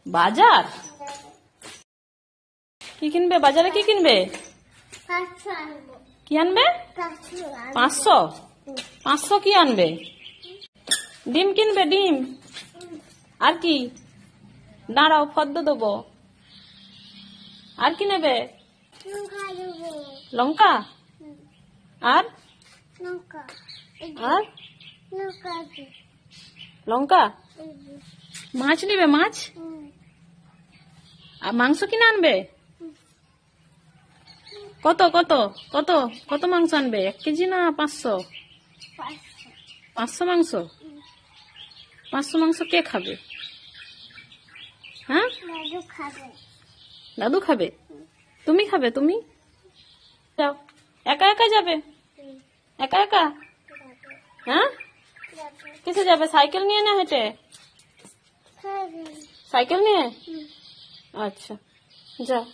বাজার কি কিনবে? বাজারে কি কিনবে? কি আনবে? 500। 500 কি আনবে? ডিম কিনবে, ডিম। আর কি? দাঁড়াও, ফদ্দ দেবো। আর কি নেবে? লঙ্কা। আর আর লঙ্কা। মাছ নেবে, মাছ। আর মাংস কিনে আনবে। কত কত কত কত মাংস আনবে? 1 কেজি না 500? 500 মাংস। 500 মাংস কে খাবে? হ্যাঁ, দাদু খাবে। তুমি খাবে? তুমি যাও, একা একা যাবে? একা একা? হ্যাঁ, কিসে যাবে? সাইকেল নিয়ে না হেঁটে? সাইকেল নিয়ে। আচ্ছা, যাও।